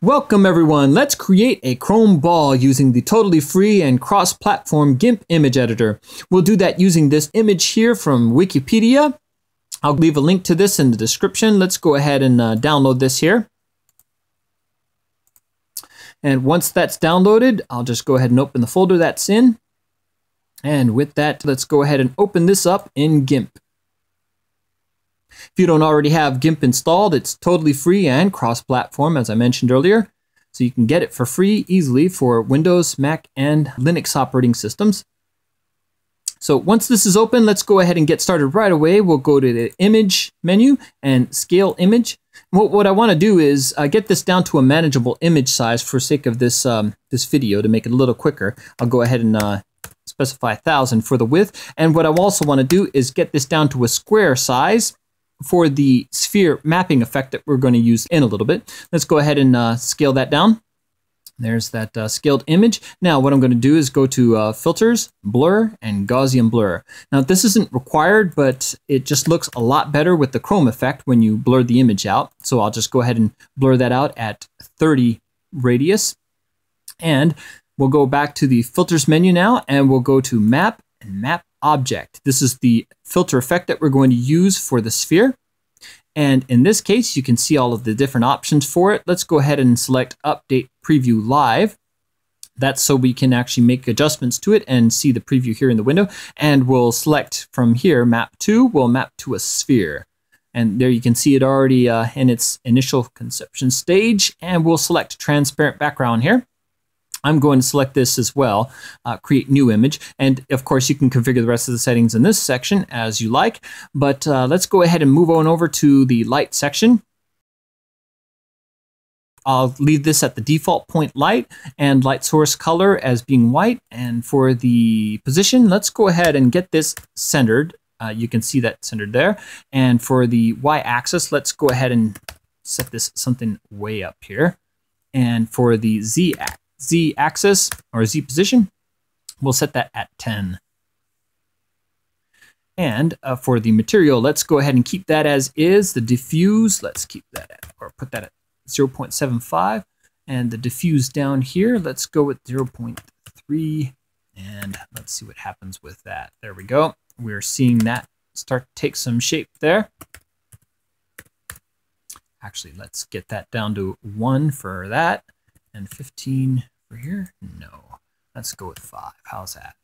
Welcome everyone, let's create a Chrome ball using the totally free and cross-platform GIMP image editor. We'll do that using this image here from Wikipedia. I'll leave a link to this in the description. Let's go ahead and download this here. And once that's downloaded, I'll just go ahead and open the folder that's in. And with that, let's go ahead and open this up in GIMP. If you don't already have GIMP installed, it's totally free and cross-platform, as I mentioned earlier. So you can get it for free easily for Windows, Mac, and Linux operating systems. So once this is open, let's go ahead and get started right away. We'll go to the Image menu and Scale Image. What I want to do is get this down to a manageable image size for sake of this, this video to make it a little quicker. I'll go ahead and specify 1000 for the width. And what I also want to do is get this down to a square size for the sphere mapping effect that we're going to use in a little bit. Let's go ahead and scale that down. There's that scaled image. Now what I'm going to do is go to Filters, Blur, and Gaussian Blur. Now this isn't required, but it just looks a lot better with the chrome effect when you blur the image out. So I'll just go ahead and blur that out at 30 radius. And we'll go back to the Filters menu now, and we'll go to Map and Map Object. This is the filter effect that we're going to use for the sphere. And in this case, you can see all of the different options for it. Let's go ahead and select Update Preview Live. That's so we can actually make adjustments to it and see the preview here in the window. And we'll select from here, Map to, we'll map to a sphere. And there you can see it already in its initial conception stage. And we'll select Transparent Background here. I'm going to select this as well, create new image. And of course you can configure the rest of the settings in this section as you like, but let's go ahead and move on over to the light section. I'll leave this at the default point light and light source color as being white. And for the position, let's go ahead and get this centered. You can see that centered there. And for the y-axis, let's go ahead and set this something way up here. And for the z-axis or z position, we'll set that at 10. And for the material, let's go ahead and keep that as is. The diffuse, let's keep that at, or put that at 0.75. And the diffuse down here, let's go with 0.3. And let's see what happens with that. There we go. We're seeing that start to take some shape there. Actually, let's get that down to 1 for that. And 15 for here? No. Let's go with 5. How's that?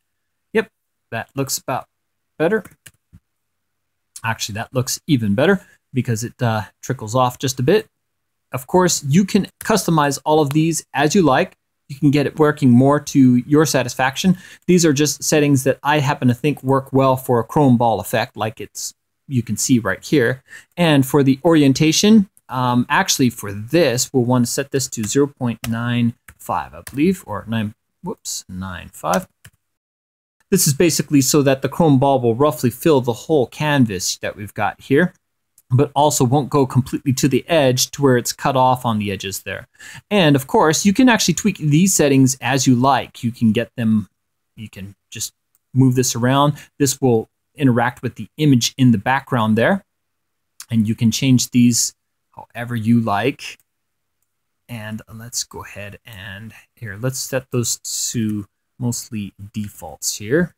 Yep, that looks about better. Actually, that looks even better because it trickles off just a bit. Of course, you can customize all of these as you like. You can get it working more to your satisfaction. These are just settings that I happen to think work well for a chrome ball effect, like you can see right here. And for the orientation, actually for this, we'll want to set this to 0.95, I believe, or 9.5. This is basically so that the chrome ball will roughly fill the whole canvas that we've got here, but also won't go completely to the edge to where it's cut off on the edges there. And of course, you can actually tweak these settings as you like. You can get them, you can just move this around. This will interact with the image in the background there. And you can change these however you like. And let's go ahead and here, let's set those to mostly defaults here,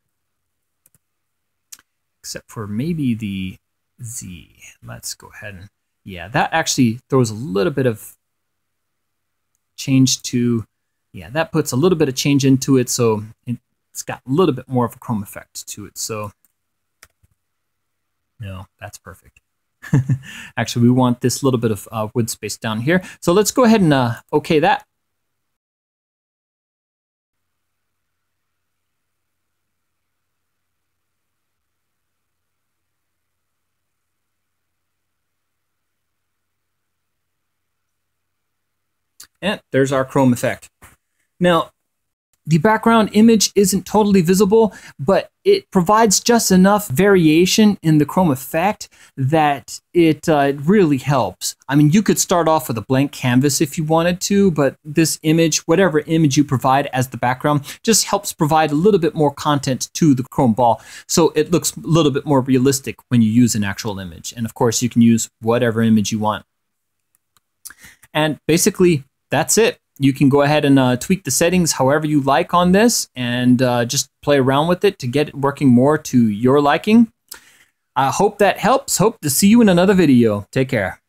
except for maybe the Z. Let's go ahead and, yeah, that actually throws a little bit of change to, yeah, that puts a little bit of change into it. So it's got a little bit more of a chrome effect to it. So no, that's perfect. Actually, we want this little bit of wood space down here. So let's go ahead and OK that. And there's our chrome effect. Now, the background image isn't totally visible, but it provides just enough variation in the chrome effect that it really helps. I mean, you could start off with a blank canvas if you wanted to, but this image, whatever image you provide as the background, just helps provide a little bit more content to the chrome ball, so it looks a little bit more realistic when you use an actual image. And of course, you can use whatever image you want. And basically, that's it. You can go ahead and tweak the settings however you like on this and just play around with it to get it working more to your liking. I hope that helps. Hope to see you in another video. Take care.